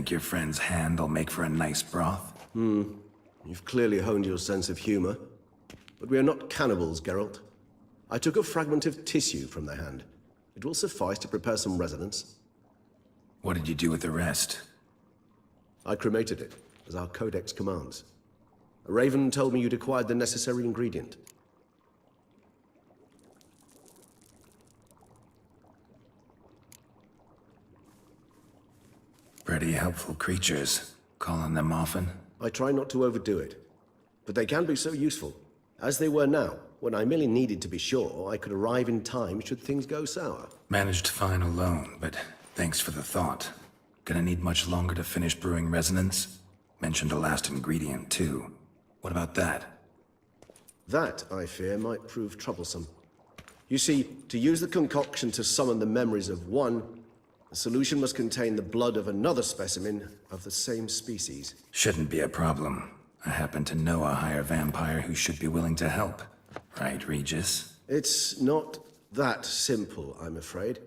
Think your friend's hand will make for a nice broth? You've clearly honed your sense of humor. But we are not cannibals, Geralt. I took a fragment of tissue from the hand. It will suffice to prepare some resonance. What did you do with the rest? I cremated it, as our codex commands. A raven told me you'd acquired the necessary ingredient. Pretty helpful creatures. Call on them often? I try not to overdo it, but they can be so useful. As they were now, when I merely needed to be sure I could arrive in time should things go sour. Managed fine alone, but thanks for the thought. Gonna need much longer to finish brewing resonance? Mentioned a last ingredient, too. What about that? That, I fear, might prove troublesome. You see, to use the concoction to summon the memories of one, the solution must contain the blood of another specimen of the same species. Shouldn't be a problem. I happen to know a higher vampire who should be willing to help. Right, Regis? It's not that simple, I'm afraid.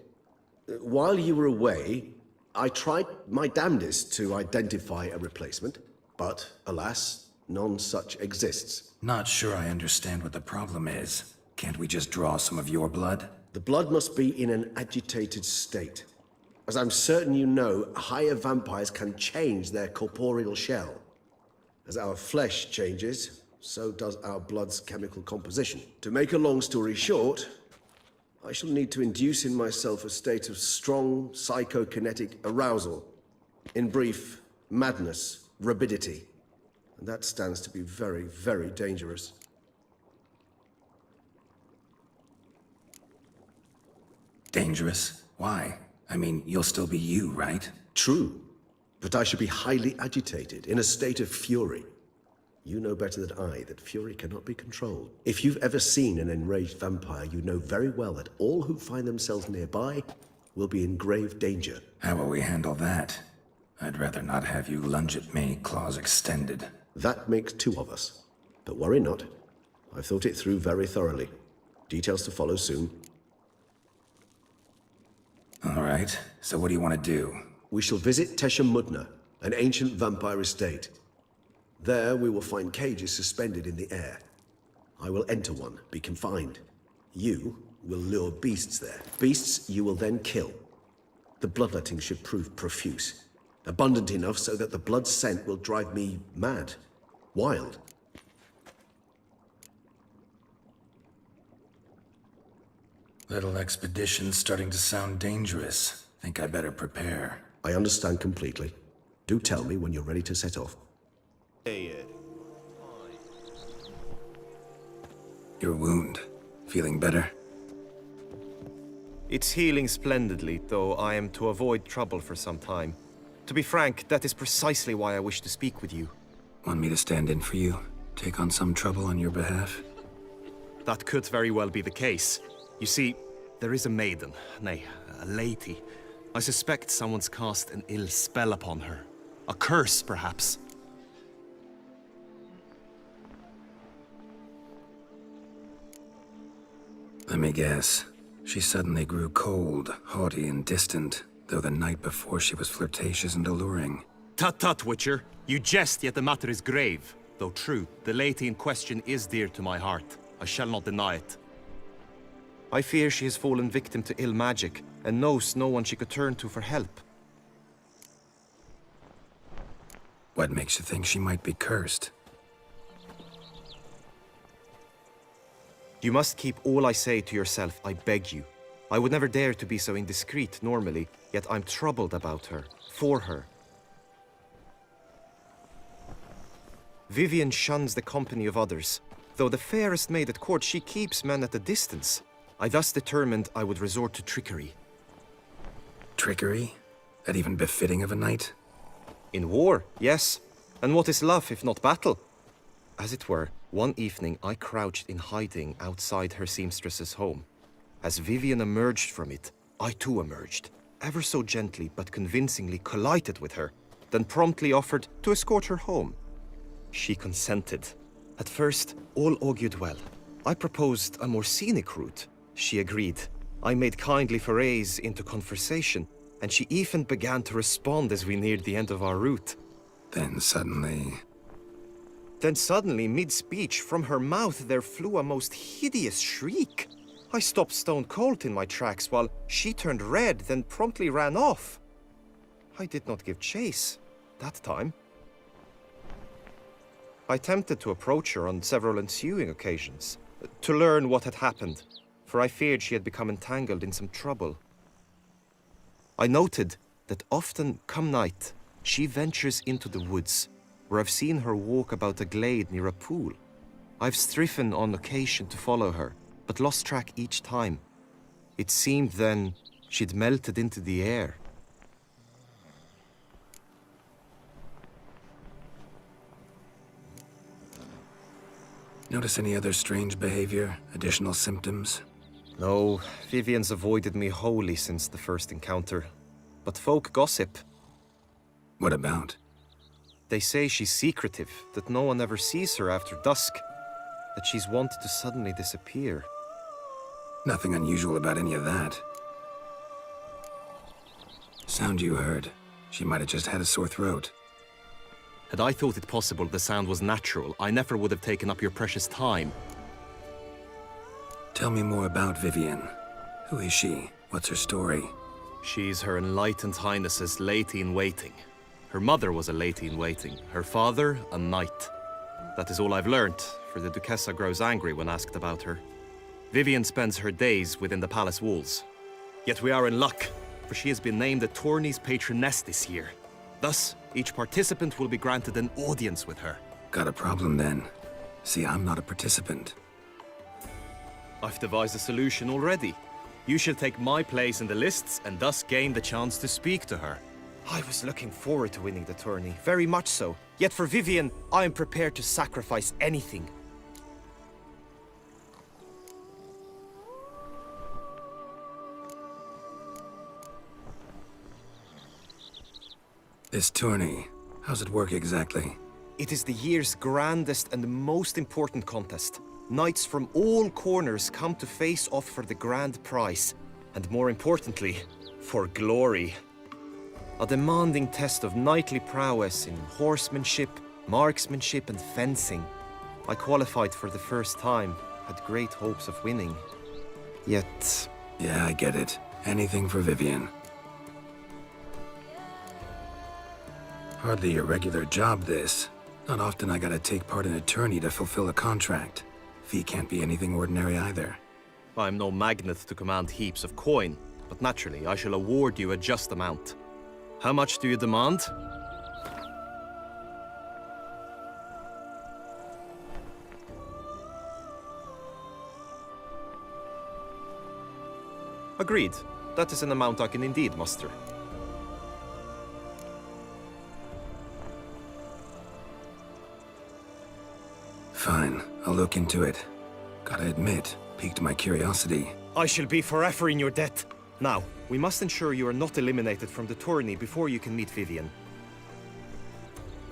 While you were away, I tried my damnedest to identify a replacement, but alas, none such exists. Not sure I understand what the problem is. Can't we just draw some of your blood? The blood must be in an agitated state. As I'm certain you know, higher vampires can change their corporeal shell. As our flesh changes, so does our blood's chemical composition. To make a long story short, I shall need to induce in myself a state of strong psychokinetic arousal. In brief, madness, rabidity. And that stands to be very, very dangerous. Dangerous? Why? I mean, you'll still be you, right? True, but I should be highly agitated, in a state of fury. You know better than I that fury cannot be controlled. If you've ever seen an enraged vampire, you know very well that all who find themselves nearby will be in grave danger. How will we handle that? I'd rather not have you lunge at me, claws extended. That makes two of us. But worry not. I've thought it through very thoroughly. Details to follow soon. All right, so what do you want to do? We shall visit Tesha Mudna, an ancient vampire estate. There we will find cages suspended in the air. I will enter one, be confined. You will lure beasts there. Beasts you will then kill. The bloodletting should prove profuse. Abundant enough so that the blood scent will drive me mad. Wild. Little expedition's starting to sound dangerous. Think I better prepare. I understand completely. Do tell me when you're ready to set off. Your wound. Feeling better? It's healing splendidly, though I am to avoid trouble for some time. To be frank, that is precisely why I wish to speak with you. Want me to stand in for you? Take on some trouble on your behalf? That could very well be the case. You see, there is a maiden, nay, a lady. I suspect someone's cast an ill spell upon her. A curse, perhaps. Let me guess. She suddenly grew cold, haughty, and distant, though the night before she was flirtatious and alluring. Tut tut, Witcher. You jest, yet the matter is grave. Though true, the lady in question is dear to my heart. I shall not deny it. I fear she has fallen victim to ill magic, and knows no one she could turn to for help. What makes you think she might be cursed? You must keep all I say to yourself, I beg you. I would never dare to be so indiscreet normally, yet I'm troubled about her, for her. Vivienne shuns the company of others. Though the fairest maid at court, she keeps men at a distance. I thus determined I would resort to trickery. Trickery? That even befitting of a knight? In war, yes. And what is love if not battle? As it were, one evening I crouched in hiding outside her seamstress's home. As Vivienne emerged from it, I too emerged, ever so gently but convincingly collided with her, then promptly offered to escort her home. She consented. At first, all augured well. I proposed a more scenic route. She agreed. I made kindly forays into conversation, and she even began to respond as we neared the end of our route. Then suddenly... Then suddenly, mid-speech, from her mouth there flew a most hideous shriek. I stopped stone cold in my tracks while she turned red, then promptly ran off. I did not give chase that time. I attempted to approach her on several ensuing occasions, to learn what had happened, for I feared she had become entangled in some trouble. I noted that often, come night, she ventures into the woods, where I've seen her walk about a glade near a pool. I've striven on occasion to follow her, but lost track each time. It seemed then she'd melted into the air. Notice any other strange behavior? Additional symptoms? No, Vivian's avoided me wholly since the first encounter. But folk gossip. What about? They say she's secretive, that no one ever sees her after dusk, that she's wont to suddenly disappear. Nothing unusual about any of that. Sound you heard. She might have just had a sore throat. Had I thought it possible the sound was natural, I never would have taken up your precious time. Tell me more about Vivian. Who is she? What's her story? She's Her Enlightened Highness's lady-in-waiting. Her mother was a lady-in-waiting, her father a knight. That is all I've learnt, for the Duchessa grows angry when asked about her. Vivian spends her days within the palace walls. Yet we are in luck, for she has been named the tourney's patroness this year. Thus, each participant will be granted an audience with her. Got a problem then. See, I'm not a participant. I've devised a solution already. You shall take my place in the lists and thus gain the chance to speak to her. I was looking forward to winning the tourney, very much so. Yet for Vivian, I am prepared to sacrifice anything. This tourney, how's it work exactly? It is the year's grandest and most important contest. Knights from all corners come to face off for the grand prize, and more importantly, for glory. A demanding test of knightly prowess in horsemanship, marksmanship, and fencing. I qualified for the first time, had great hopes of winning. Yet... Yeah, I get it. Anything for Vivian. Hardly a regular job, this. Not often I gotta take part in a tourney to fulfill a contract. Fee can't be anything ordinary either. I'm no magnet to command heaps of coin, but naturally I shall award you a just amount. How much do you demand? Agreed. That is an amount I can indeed muster. Fine, I'll look into it. Gotta admit, piqued my curiosity. I shall be forever in your debt. Now, we must ensure you are not eliminated from the tourney before you can meet Vivian.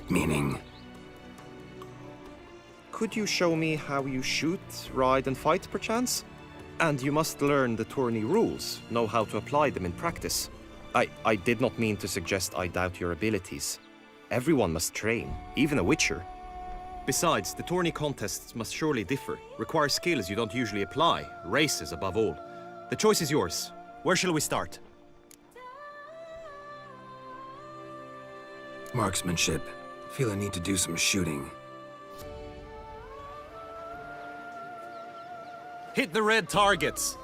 Meaning? Could you show me how you shoot, ride, and fight, perchance? And you must learn the tourney rules, know how to apply them in practice. I did not mean to suggest I doubt your abilities. Everyone must train, even a witcher. Besides, the tourney contests must surely differ, require skills you don't usually apply, races above all. The choice is yours. Where shall we start? Marksmanship. Feel I need to do some shooting. Hit the red targets!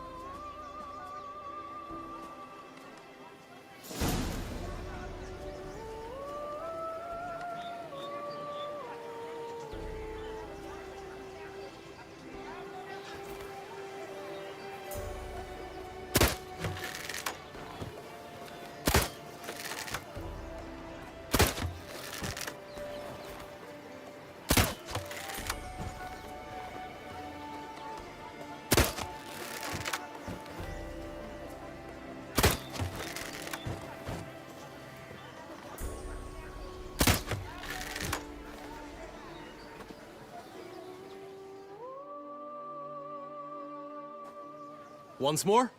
Once more?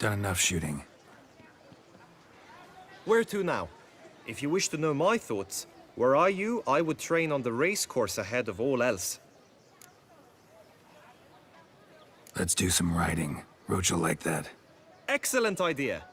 Done enough shooting. Where to now? If you wish to know my thoughts, were I you, I would train on the race course ahead of all else. Let's do some riding. Roach will like that. Excellent idea.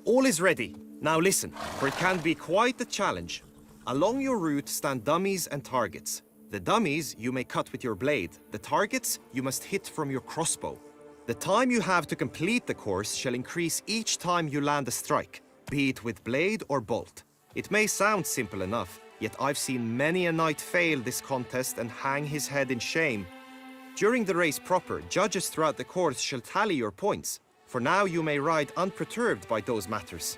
All is ready. Now listen, for it can be quite the challenge. Along your route stand dummies and targets. The dummies you may cut with your blade. The targets you must hit from your crossbow. The time you have to complete the course shall increase each time you land a strike, be it with blade or bolt. It may sound simple enough, yet I've seen many a knight fail this contest and hang his head in shame. During the race proper, judges throughout the course shall tally your points. For now you may ride unperturbed by those matters.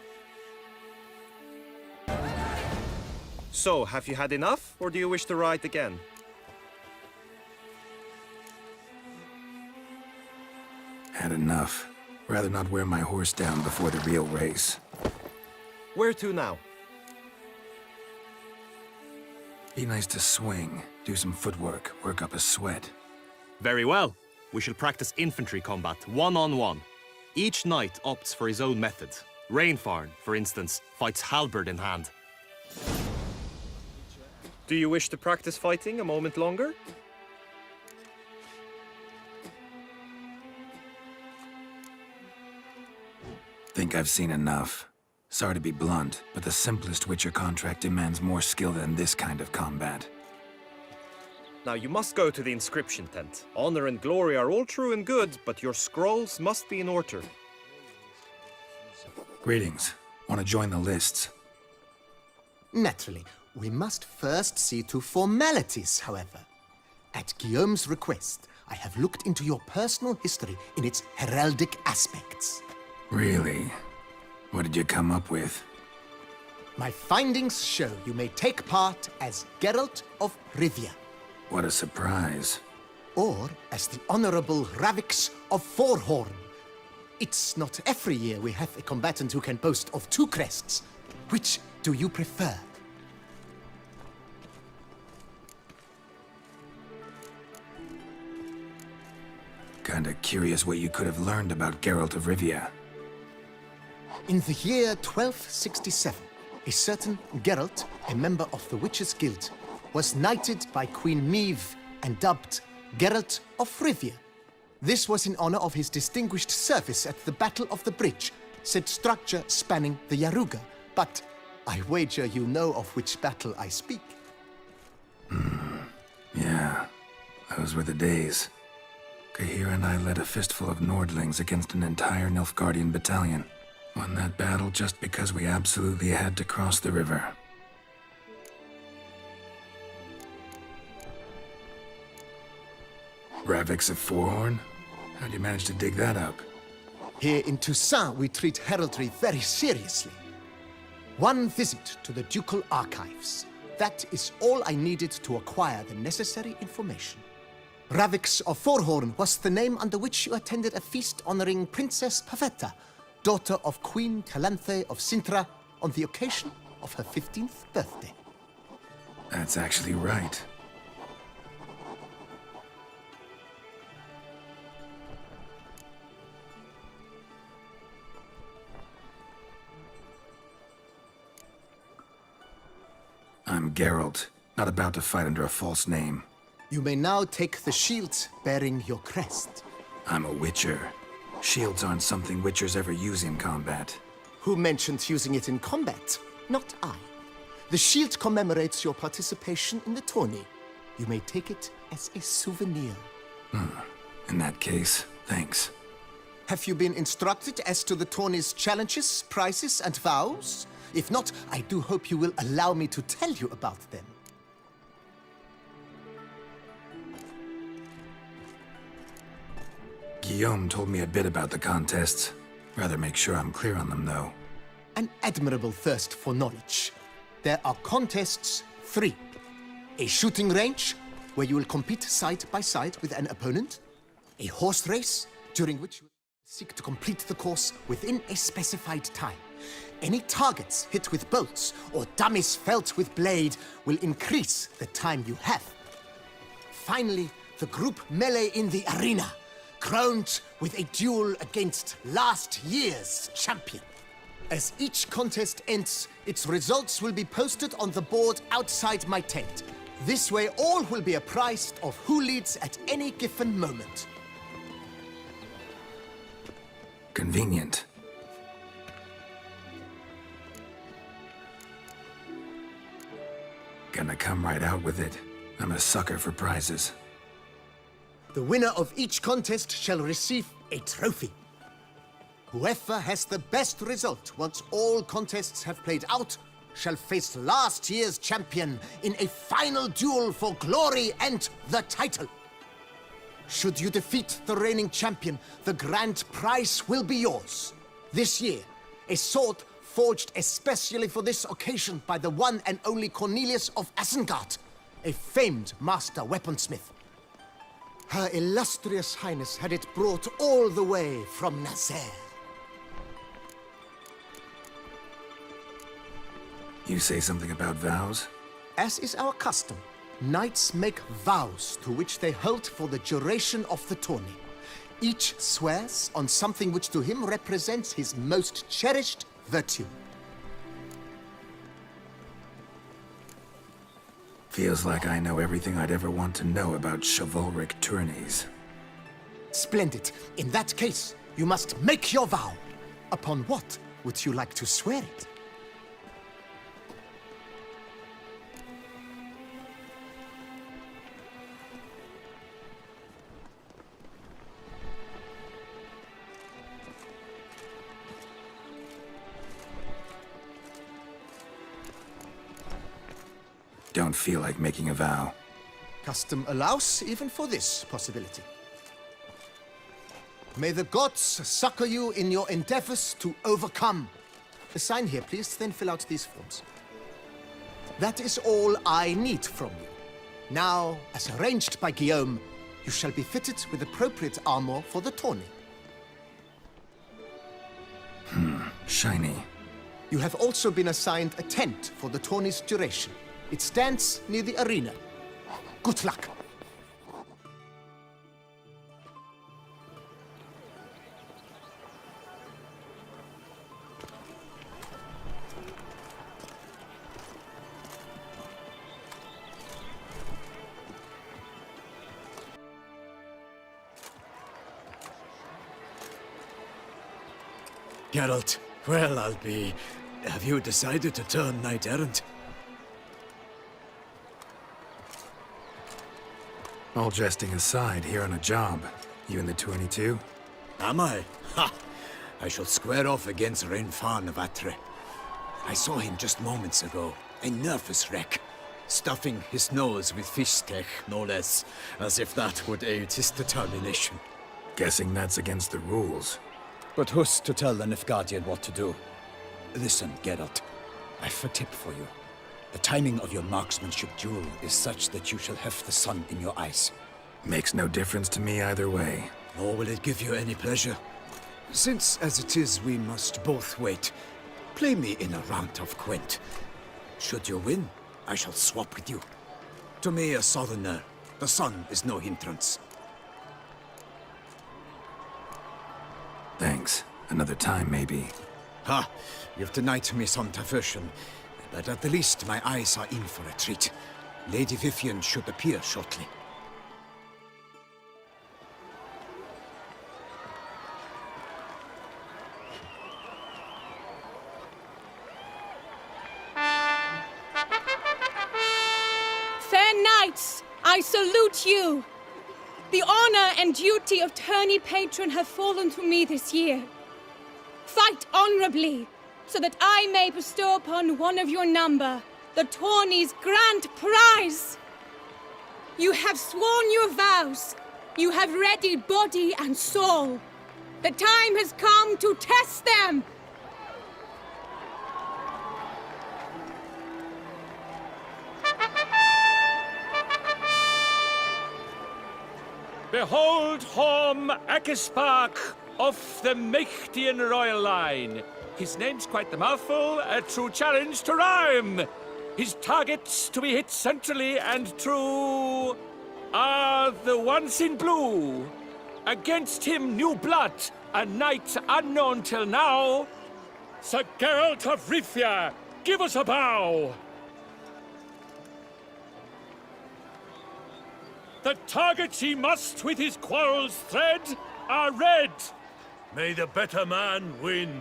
So, have you had enough, or do you wish to ride again? Had enough. Rather not wear my horse down before the real race. Where to now? Be nice to swing, do some footwork, work up a sweat. Very well. We shall practice infantry combat, one-on-one. Each knight opts for his own method. Rainfarn, for instance, fights halberd in hand. Do you wish to practice fighting a moment longer? Think I've seen enough. Sorry to be blunt, but the simplest Witcher contract demands more skill than this kind of combat. Now you must go to the inscription tent. Honor and glory are all true and good, but your scrolls must be in order. Greetings. Want to join the lists? Naturally, we must first see to formalities, however. At Guillaume's request, I have looked into your personal history in its heraldic aspects. Really? What did you come up with? My findings show you may take part as Geralt of Rivia, What a surprise. or as the Honorable Ravix of Forhorn. It's not every year we have a combatant who can boast of 2 crests. Which do you prefer? Kinda curious what you could have learned about Geralt of Rivia. In the year 1267, a certain Geralt, a member of the Witches' Guild, was knighted by Queen Meve and dubbed Geralt of Rivia. This was in honor of his distinguished service at the Battle of the Bridge, said structure spanning the Yaruga. But I wager you know of which battle I speak. Yeah, those were the days. Kahira and I led a fistful of Nordlings against an entire Nilfgaardian battalion. Won that battle just because we absolutely had to cross the river. Ravix of Forhorn? How'd you manage to dig that up? Here in Toussaint, we treat heraldry very seriously. One visit to the Ducal Archives. That is all I needed to acquire the necessary information. Ravix of Forhorn was the name under which you attended a feast honoring Princess Pavetta, daughter of Queen Calanthe of Sintra, on the occasion of her 15th birthday. That's actually right. I'm Geralt, not about to fight under a false name. You may now take the shield bearing your crest. I'm a Witcher. Shields aren't something Witchers ever use in combat. Who mentioned using it in combat? Not I. The shield commemorates your participation in the tourney. You may take it as a souvenir. In that case, thanks. Have you been instructed as to the tourney's challenges, prizes, and vows? If not, I do hope you will allow me to tell you about them. Guillaume told me a bit about the contests. Rather make sure I'm clear on them, though. An admirable thirst for knowledge. There are contests 3. A shooting range, where you will compete side by side with an opponent. A horse race, during which you seek to complete the course within a specified time. Any targets hit with bolts or dummies felt with blade will increase the time you have. Finally, the group melee in the arena, crowned with a duel against last year's champion. As each contest ends, its results will be posted on the board outside my tent. This way, all will be apprised of who leads at any given moment. Convenient. Gonna come right out with it. I'm a sucker for prizes. The winner of each contest shall receive a trophy. Whoever has the best result once all contests have played out shall face last year's champion in a final duel for glory and the title. Should you defeat the reigning champion, the grand prize will be yours. This year, a sword forged especially for this occasion by the one and only Cornelius of Isengard, a famed master weaponsmith. Her illustrious highness had it brought all the way from Nazaire. You say something about vows? As is our custom, knights make vows to which they hold for the duration of the tourney. Each swears on something which to him represents his most cherished virtue. Feels like I know everything I'd ever want to know about chivalric tourneys. Splendid. In that case, you must make your vow. Upon what would you like to swear it? Don't feel like making a vow. Custom allows even for this possibility. May the gods succor you in your endeavors to overcome. Sign here, please, then fill out these forms. That is all I need from you. Now, as arranged by Guillaume, you shall be fitted with appropriate armor for the tourney. Shiny. You have also been assigned a tent for the tourney's duration. It stands near the arena. Good luck. Geralt, well, I'll be... Have you decided to turn knight-errant? All jesting aside, here on a job. You in the 22? Am I? Ha! I shall square off against Rainfan of Atre. I saw him just moments ago, a nervous wreck, stuffing his nose with fish steak, no less, as if that would aid his determination. Guessing that's against the rules. But who's to tell the Nilfgaardian what to do? Listen, Geralt, I've a tip for you. The timing of your marksmanship duel is such that you shall have the sun in your eyes. Makes no difference to me either way. Nor will it give you any pleasure. Since, as it is, we must both wait, play me in a round of Gwent. Should you win, I shall swap with you. To me, a southerner, the sun is no hindrance. Thanks. Another time, maybe. Ha! You've denied me some diversion, but at the least my eyes are in for a treat. Lady Vivian should appear shortly. Fair knights, I salute you! The honor and duty of tourney patron have fallen to me this year. Fight honorably, so that I may bestow upon one of your number the tourney's grand prize. You have sworn your vows. You have readied body and soul. The time has come to test them. Behold Horm Akispark of the Mechtian royal line. His name's quite the mouthful, a true challenge to rhyme. His targets to be hit centrally and true. are the ones in blue. Against him, new blood, a knight unknown till now. Sir Geralt of Rivia, give us a bow. The targets he must with his quarrels thread are red. May the better man win.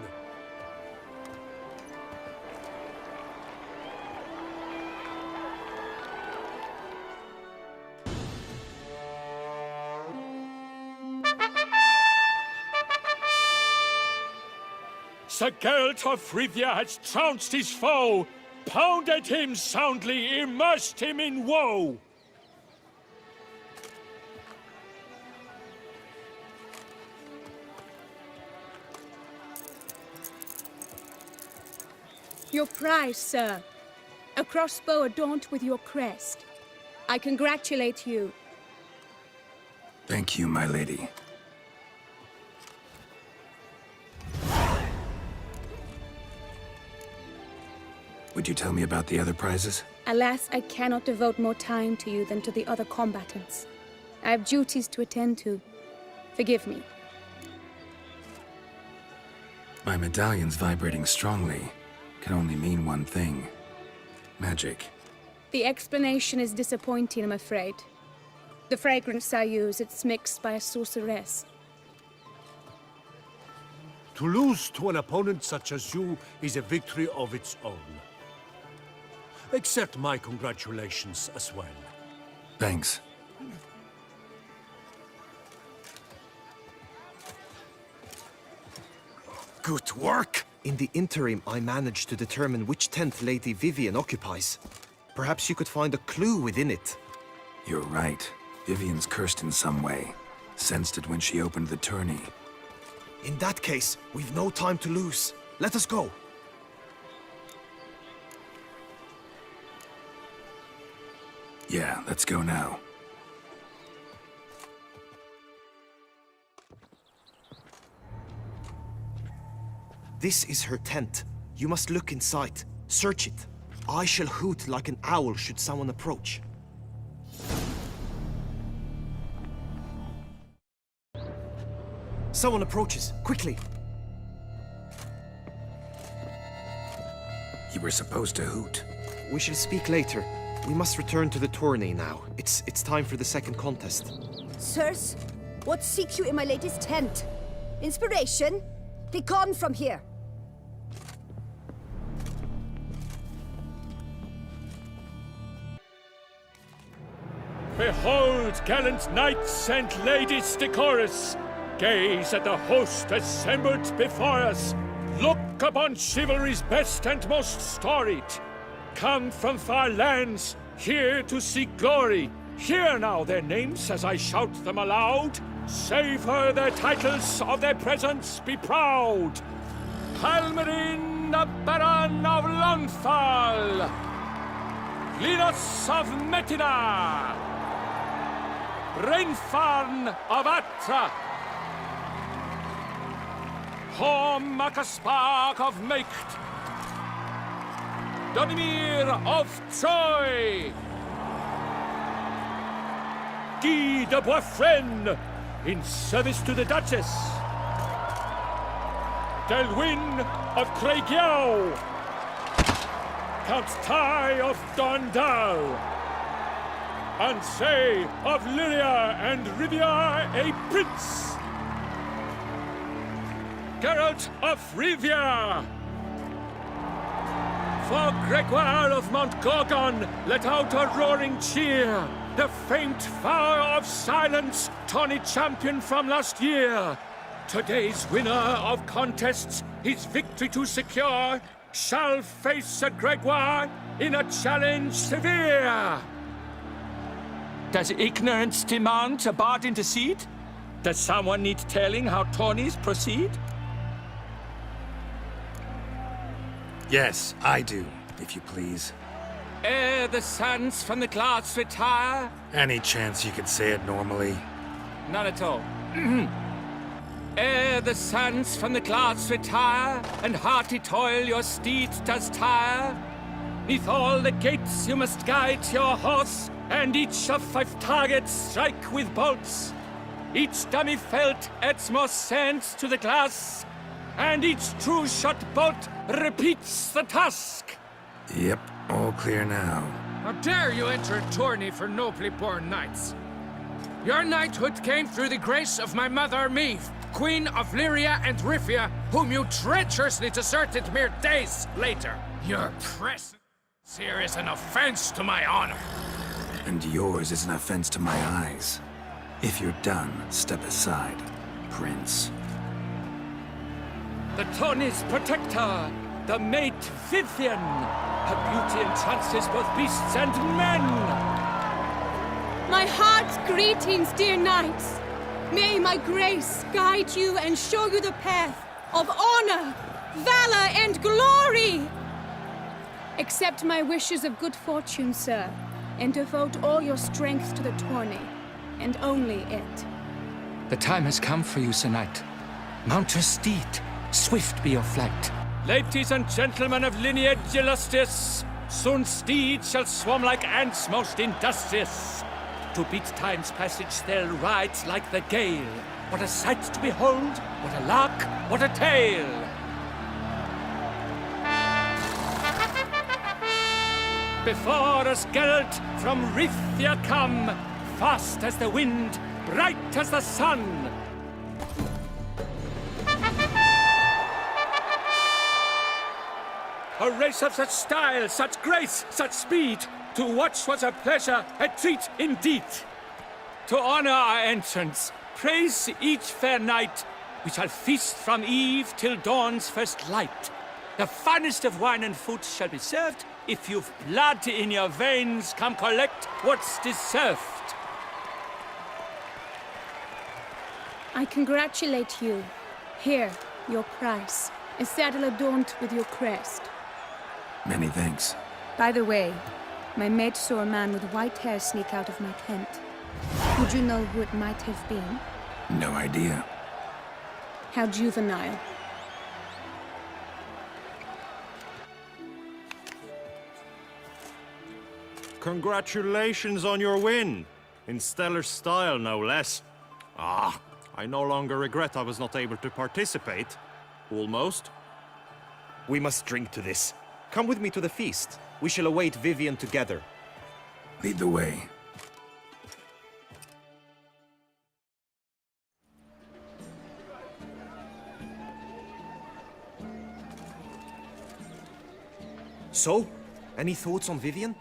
Sir Geralt of Rivia has trounced his foe, pounded him soundly, immersed him in woe. Your prize, sir. A crossbow adorned with your crest. I congratulate you. Thank you, my lady. Would you tell me about the other prizes? Alas, I cannot devote more time to you than to the other combatants. I have duties to attend to. Forgive me. My medallion's vibrating strongly. Can only mean one thing. Magic. The explanation is disappointing, I'm afraid. The fragrance I use, it's mixed by a sorceress. To lose to an opponent such as you is a victory of its own. Accept my congratulations as well. Thanks. Good work! In the interim, I managed to determine which tent Lady Vivian occupies. Perhaps you could find a clue within it. You're right. Vivian's cursed in some way. Sensed it when she opened the tourney. In that case, we've no time to lose. Let us go. Yeah, let's go now. This is her tent. You must look inside. Search it. I shall hoot like an owl should someone approach. Someone approaches. Quickly! You were supposed to hoot. We shall speak later. We must return to the tourney now. It's time for the second contest. Sirs, what seeks you in my latest tent? Inspiration? Begone from here! Behold, gallant knights and ladies decorous, gaze at the host assembled before us. Look upon chivalry's best and most storied. Come from far lands, here to seek glory. Hear now their names as I shout them aloud. Savor their titles, of their presence be proud. Halmerin, the Baron of Lonthal. Linus of Metina. Reinfarn of Atra. Horm Akaspark of Meicht. Donimir of Troy. Guy de Boisfren, in service to the Duchess. Delwyn of Craigiau. Count Tai of Dondal. Ansay of Lyria and Rivia a prince. Geralt of Rivia. For Gregoire of Mount Gorgon, let out a roaring cheer. The faint fire of silence, tawny champion from last year. Today's winner of contests, his victory to secure, shall face Sir Gregoire in a challenge severe. Does ignorance demand a bard intercede? Does someone need telling how tourneys proceed? Yes, I do, if you please. Ere the suns from the glass retire? Any chance you could say it normally? None at all. Ere the suns from the glass retire, and hearty toil your steed does tire, neath all the gates you must guide your horse, and each of 5 targets strike with bolts. Each dummy felt adds more sand to the glass, and each true shot bolt repeats the task. Yep, all clear now. How dare you enter a tourney for nobly born knights? Your knighthood came through the grace of my mother Meve, Queen of Lyria and Rifia, whom you treacherously deserted mere days later. Your presence here is an offense to my honor. And yours is an offense to my eyes. If you're done, step aside, Prince. The tourney's protector, the mate Vivian. Her beauty entrances both beasts and men. My heart's greetings, dear knights. May my grace guide you and show you the path of honor, valor, and glory. Accept my wishes of good fortune, sir, and devote all your strength to the tourney, and only it. The time has come for you, Sir Knight. Mount your steed. Swift be your flight. Ladies and gentlemen of lineage illustrious, soon steeds shall swarm like ants most industrious. To beat time's passage they'll ride like the gale. What a sight to behold, what a lark, what a tale! Before us Geralt from Rithia come, fast as the wind, bright as the sun. A race of such style, such grace, such speed, to watch was a pleasure, a treat indeed. To honor our entrance, praise each fair knight, we shall feast from eve till dawn's first light. The finest of wine and food shall be served. If you've blood in your veins, come collect what's deserved. I congratulate you. Here, your prize, a saddle adorned with your crest. Many thanks. By the way, my mate saw a man with white hair sneak out of my tent. Would you know who it might have been? No idea. How juvenile. Congratulations on your win! In stellar style, no less. Ah, I no longer regret I was not able to participate. Almost. We must drink to this. Come with me to the feast. We shall await Vivian together. Lead the way. So, any thoughts on Vivian?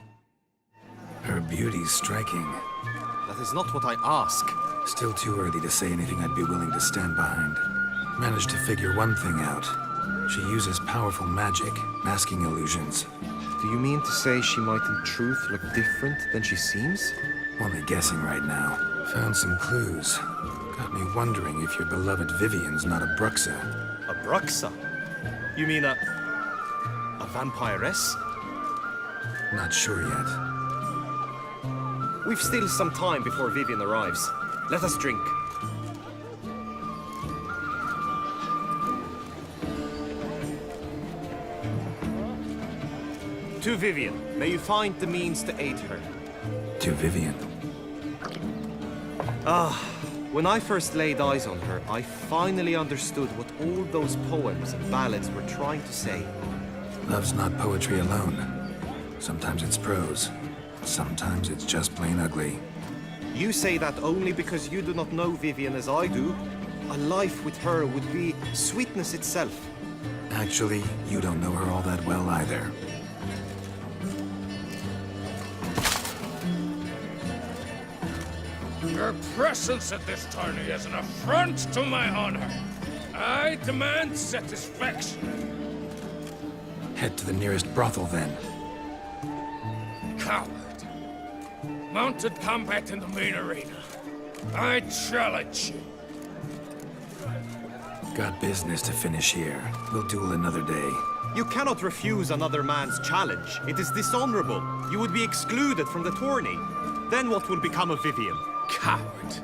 Her beauty's striking. That is not what I ask. Still too early to say anything I'd be willing to stand behind. Managed to figure one thing out. She uses powerful magic, masking illusions. Do you mean to say she might in truth look different than she seems? Only guessing right now. Found some clues. Got me wondering if your beloved Vivian's not a Bruxa. A Bruxa? You mean a vampiress? Not sure yet. We've still some time before Vivian arrives. Let us drink. To Vivian, may you find the means to aid her. To Vivian. When I first laid eyes on her, I finally understood what all those poems and ballads were trying to say. Love's not poetry alone. Sometimes it's prose. Sometimes it's just plain ugly. You say that only because you do not know Vivian as I do. A life with her would be sweetness itself. Actually, you don't know her all that well either. Your presence at this tourney is an affront to my honor. I demand satisfaction. Head to the nearest brothel then. Coward. Mounted combat in the main arena. I challenge you. Got business to finish here. We'll duel another day. You cannot refuse another man's challenge. It is dishonorable. You would be excluded from the tourney. Then what will become of Vivian? Coward.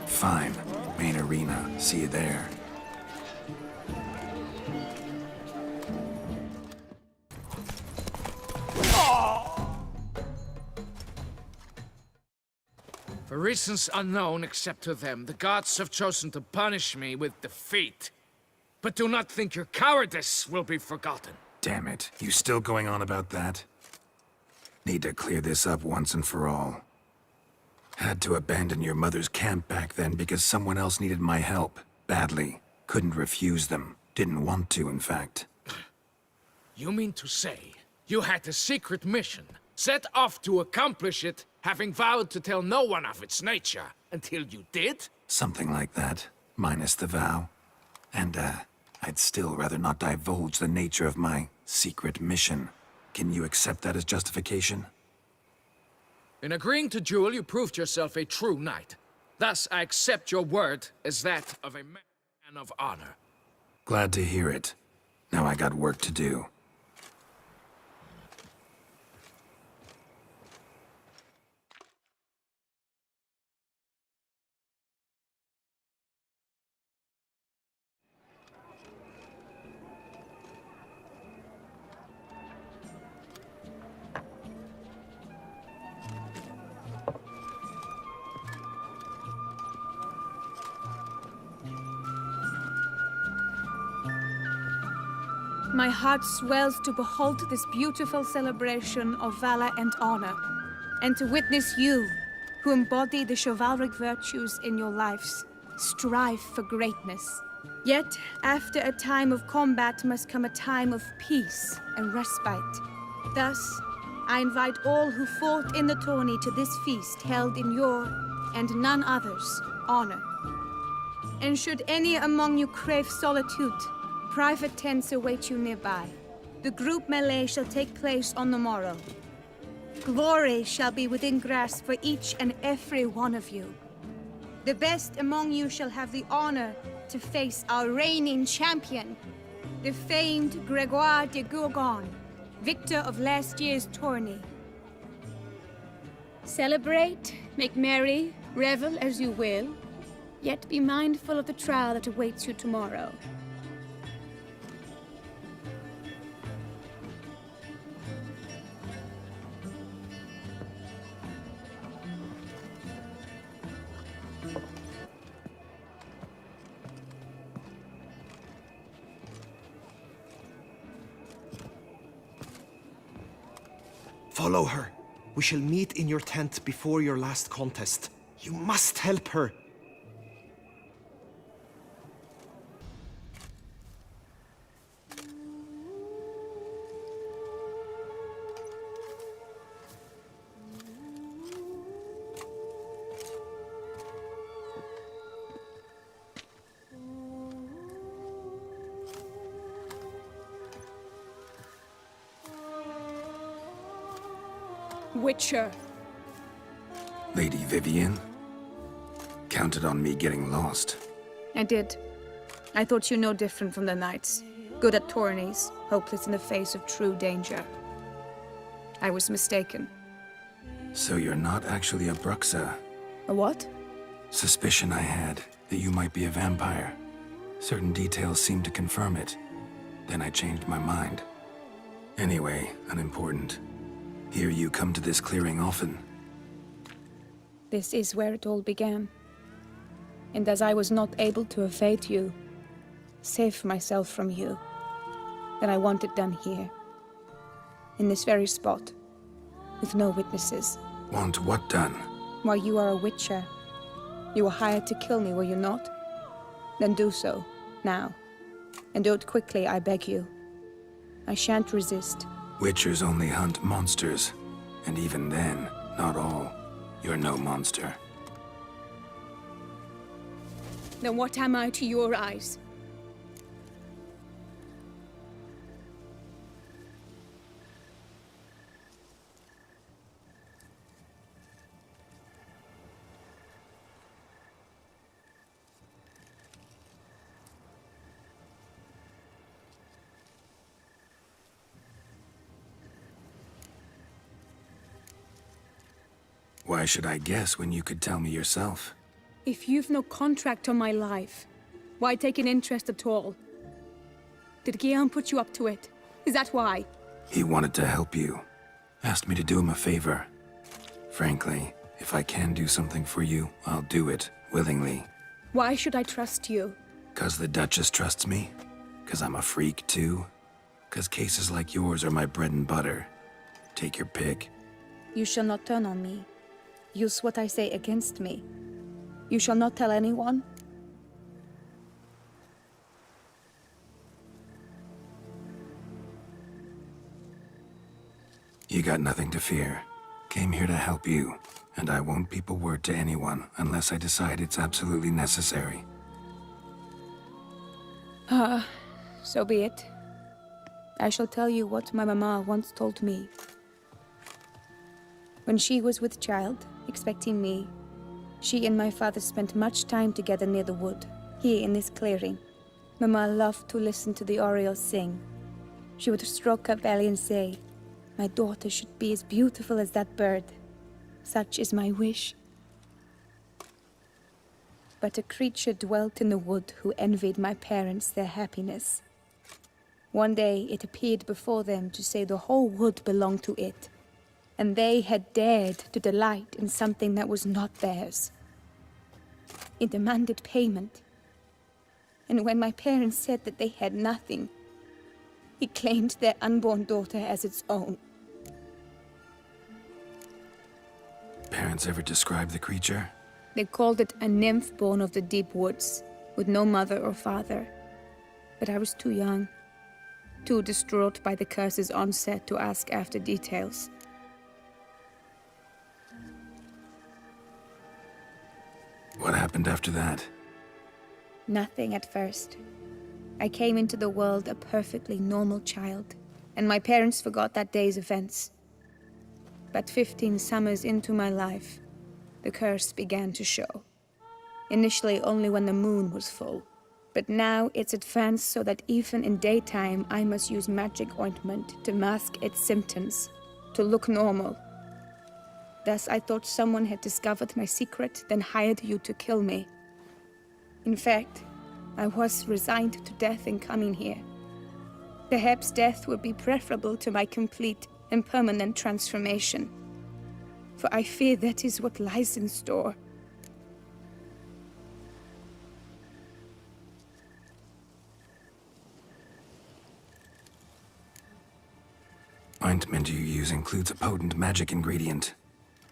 Fine. Main arena. See you there. reasons unknown except to them, the gods have chosen to punish me with defeat. But do not think your cowardice will be forgotten. Damn it, you still going on about that? Need to clear this up once and for all. Had to abandon your mother's camp back then because someone else needed my help, badly. Couldn't refuse them. Didn't want to, in fact. You mean to say you had a secret mission, set off to accomplish it, having vowed to tell no one of its nature, until you did? Something like that, minus the vow. And, I'd still rather not divulge the nature of my secret mission. Can you accept that as justification? In agreeing to duel, you proved yourself a true knight. Thus, I accept your word as that of a man of honor. Glad to hear it. Now I got work to do. My heart swells to behold this beautiful celebration of valor and honor, and to witness you, who embody the chivalric virtues in your lives, strive for greatness. Yet, after a time of combat must come a time of peace and respite. Thus, I invite all who fought in the tourney to this feast held in your, and none other's, honor. And should any among you crave solitude, private tents await you nearby. The group melee shall take place on the morrow. Glory shall be within grasp for each and every one of you. The best among you shall have the honor to face our reigning champion, the famed Gregoire de Gourgon, victor of last year's tourney. Celebrate, make merry, revel as you will, yet be mindful of the trial that awaits you tomorrow. Follow her. We shall meet in your tent before your last contest. You must help her. Witcher. Lady Vivienne? Counted on me getting lost. I did. I thought you no different from the knights. Good at tourneys, hopeless in the face of true danger. I was mistaken. So you're not actually a Bruxa? A what? Suspicion I had, that you might be a vampire. Certain details seemed to confirm it. Then I changed my mind. Anyway, unimportant. Hear you come to this clearing often. This is where it all began. And as I was not able to evade you, save myself from you, then I want it done here. In this very spot. With no witnesses. Want what done? Why, you are a witcher. You were hired to kill me, were you not? Then do so, now. And do it quickly, I beg you. I shan't resist. Witchers only hunt monsters. And even then, not all. You're no monster. Then what am I to your eyes? Why should I guess when you could tell me yourself? If you've no contract on my life, why take an interest at all? Did Guillaume put you up to it? Is that why? He wanted to help you. Asked me to do him a favor. Frankly, If I can do something for you, I'll do it, willingly. Why should I trust you? 'Cause the Duchess trusts me? 'Cause I'm a freak, too? 'Cause cases like yours are my bread and butter? Take your pick. You shall not turn on me. Use what I say against me. You shall not tell anyone? You got nothing to fear. Came here to help you, and I won't peep a word to anyone unless I decide it's absolutely necessary. So be it. I shall tell you what my mama once told me. When she was with child, expecting me, she and my father spent much time together near the wood, here in this clearing. Mama loved to listen to the orioles sing. She would stroke her belly and say, "My daughter should be as beautiful as that bird. Such is my wish." But a creature dwelt in the wood who envied my parents their happiness. One day it appeared before them to say the whole wood belonged to it, and they had dared to delight in something that was not theirs. It demanded payment, and when my parents said that they had nothing, it claimed their unborn daughter as its own. Parents ever describe the creature? They called it a nymph born of the deep woods, with no mother or father. But I was too young, too distraught by the curse's onset to ask after details. What happened after that? Nothing at first. I came into the world a perfectly normal child, and my parents forgot that day's events. But 15 summers into my life, the curse began to show. Initially only when the moon was full, but now it's advanced so that even in daytime I must use magic ointment to mask its symptoms, to look normal. Thus I thought someone had discovered my secret, then hired you to kill me. In fact, I was resigned to death in coming here. Perhaps death would be preferable to my complete and permanent transformation, for I fear that is what lies in store. Ointment you use includes a potent magic ingredient.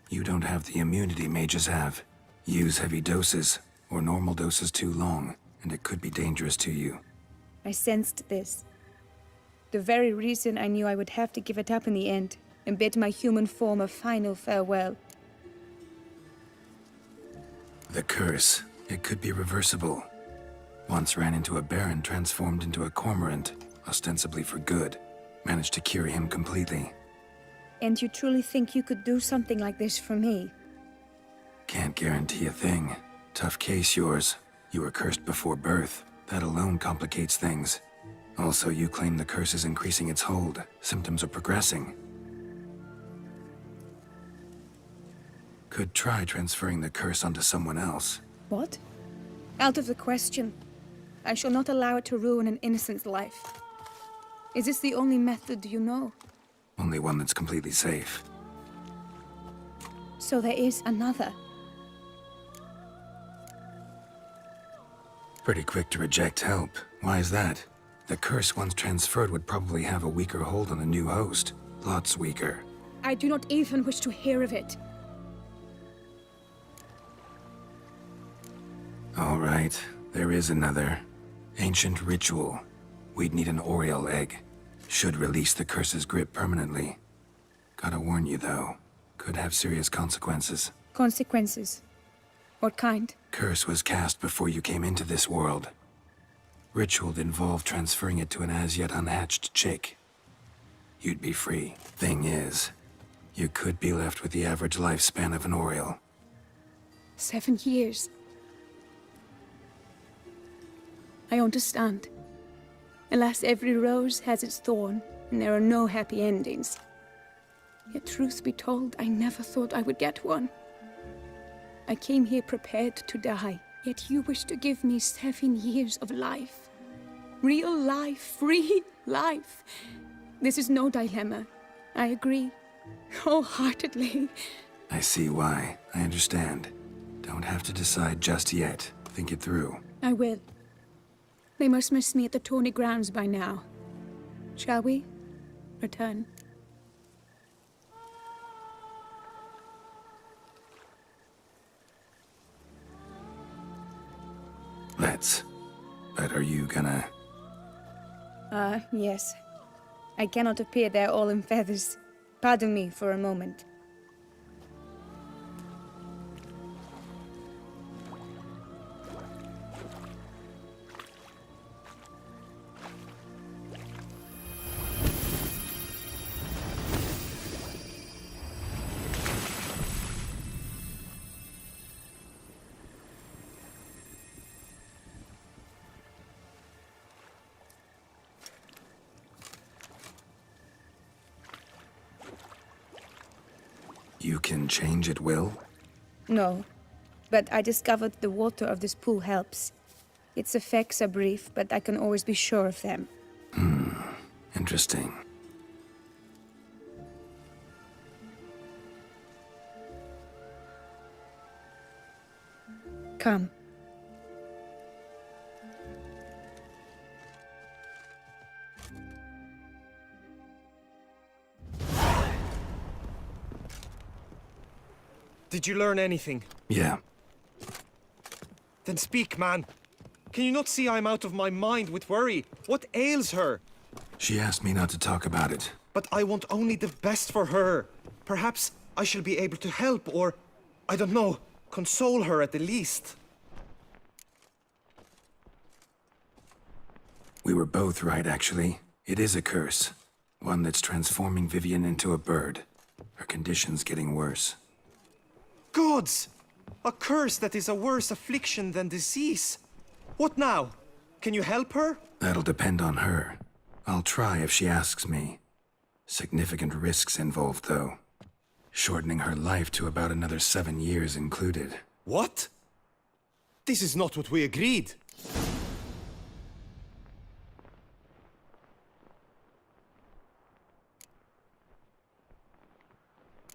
You don't have the immunity mages have. Use heavy doses, or normal doses too long, and it could be dangerous to you. I sensed this. The very reason I knew I would have to give it up in the end, and bid my human form a final farewell. The curse, it could be reversible. Once ran into a baron transformed into a cormorant, ostensibly for good. Managed to cure him completely. And you truly think you could do something like this for me? Can't guarantee a thing. Tough case, yours. You were cursed before birth. That alone complicates things. Also, you claim the curse is increasing its hold. Symptoms are progressing. Could try transferring the curse onto someone else. What? Out of the question. I shall not allow it to ruin an innocent's life. Is this the only method you know? Only one that's completely safe. So there is another. Pretty quick to reject help. Why is that? The curse once transferred would probably have a weaker hold on the new host. Lots weaker. I do not even wish to hear of it. All right, there is another. Ancient ritual. We'd need an Oriole egg. Should release the curse's grip permanently. Gotta warn you, though. Could have serious consequences. Consequences? What kind? Curse was cast before you came into this world. Ritual involved transferring it to an as-yet unhatched chick. You'd be free. Thing is, you could be left with the average lifespan of an Oriole. 7 years. I understand. Alas, every rose has its thorn, and there are no happy endings. Yet truth be told, I never thought I would get one. I came here prepared to die, yet you wish to give me 7 years of life. Real life, free life. This is no dilemma. I agree, wholeheartedly. I see why. I understand. Don't have to decide just yet. Think it through. I will. They must miss me at the tourney grounds by now. Shall we? Return. Let's. But are you gonna... Yes. I cannot appear there all in feathers. Pardon me for a moment. You can change at will? No, but I discovered the water of this pool helps. Its effects are brief, but I can always be sure of them. Interesting. Come. Did you learn anything? Yeah. Then speak, man. Can you not see I'm out of my mind with worry? What ails her? She asked me not to talk about it. But I want only the best for her. Perhaps I shall be able to help or, I don't know, console her at the least. We were both right, actually. It is a curse. One that's transforming Vivian into a bird. Her condition's getting worse. Gods! A curse that is a worse affliction than disease. What now? Can you help her? That'll depend on her. I'll try if she asks me. Significant risks involved, though. Shortening her life to about another 7 years included. What? This is not what we agreed.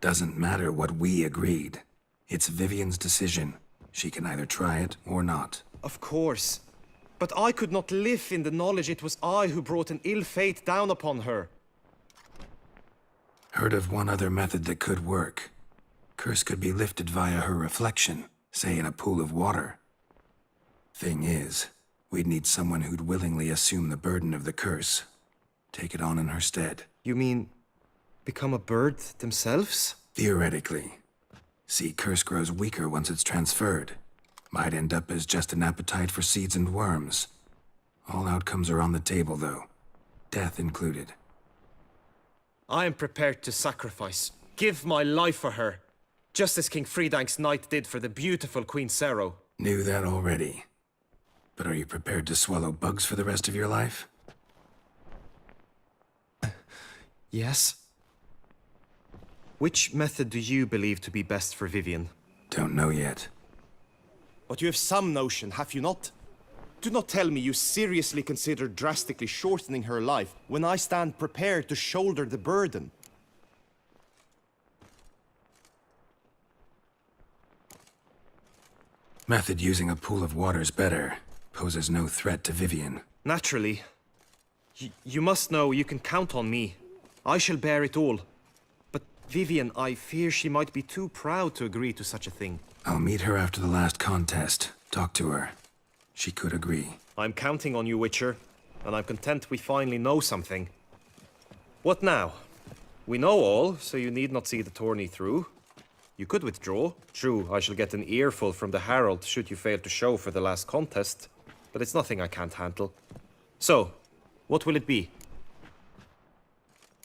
Doesn't matter what we agreed. It's Vivian's decision. She can either try it or not. Of course. But I could not live in the knowledge it was I who brought an ill fate down upon her. Heard of one other method that could work. Curse could be lifted via her reflection, say in a pool of water. Thing is, we'd need someone who'd willingly assume the burden of the curse. Take it on in her stead. You mean, become a bird themselves? Theoretically. See, curse grows weaker once it's transferred. Might end up as just an appetite for seeds and worms. All outcomes are on the table, though. Death included. I am prepared to sacrifice, give my life for her, just as King Fridank's knight did for the beautiful Queen Sero. Knew that already. But are you prepared to swallow bugs for the rest of your life? Yes. Which method do you believe to be best for Vivian? Don't know yet. But you have some notion, have you not? Do not tell me you seriously consider drastically shortening her life when I stand prepared to shoulder the burden. Method using a pool of water's better. Poses no threat to Vivian. Naturally. You must know you can count on me. I shall bear it all. But Vivian, I fear she might be too proud to agree to such a thing. I'll meet her after the last contest. Talk to her. She could agree. I'm counting on you, Witcher. And I'm content we finally know something. What now? We know all, so you need not see the tourney through. You could withdraw. True, I shall get an earful from the Herald should you fail to show for the last contest. But it's nothing I can't handle. So, what will it be?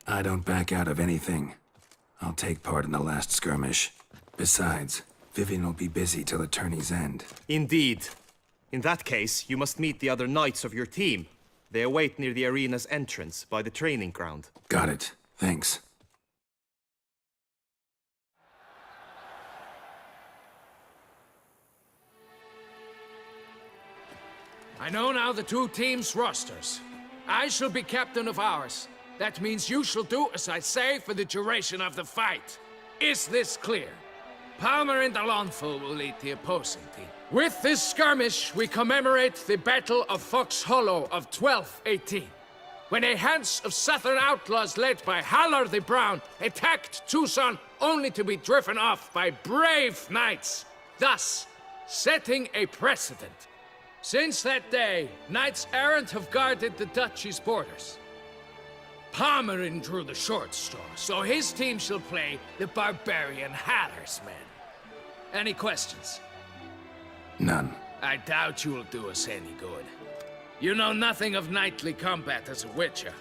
I don't back out of anything. I'll take part in the last skirmish. Besides, Vivian will be busy till the tourney's end. Indeed. In that case, you must meet the other knights of your team. They await near the arena's entrance, by the training ground. Got it. Thanks. I know now the two teams' rosters. I shall be captain of ours. That means you shall do as I say for the duration of the fight. Is this clear? Palmer and Alonfo will lead the opposing team. With this skirmish, we commemorate the Battle of Fox Hollow of 1218, when a Hans of Southern outlaws led by Haller the Brown attacked Tucson only to be driven off by brave knights, thus setting a precedent. Since that day, knights errant have guarded the duchy's borders. Palmerin drew the short straw, so his team shall play the barbarian Haller's men. Any questions? None. I doubt you'll do us any good. You know nothing of knightly combat as a witcher.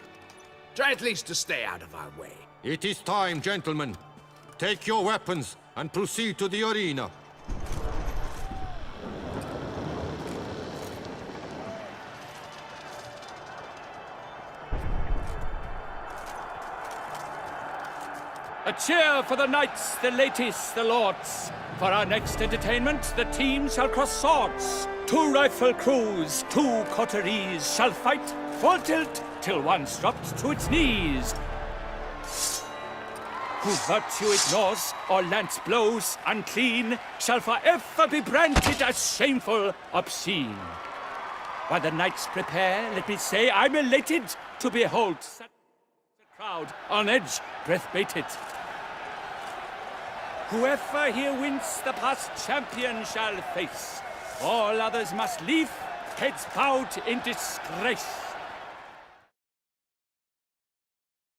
Try at least to stay out of our way. It is time, gentlemen. Take your weapons and proceed to the arena. A cheer for the knights, the ladies, the lords. For our next entertainment, the team shall cross swords. 2 rifle crews, 2 coteries shall fight full tilt till one's dropped to its knees. Who virtue ignores or lance blows unclean shall forever be branded as shameful, obscene. While the knights prepare, let me say I'm elated to behold such a crowd on edge, breath baited. Whoever here wins the past champion shall face. All others must leave, heads bowed in disgrace.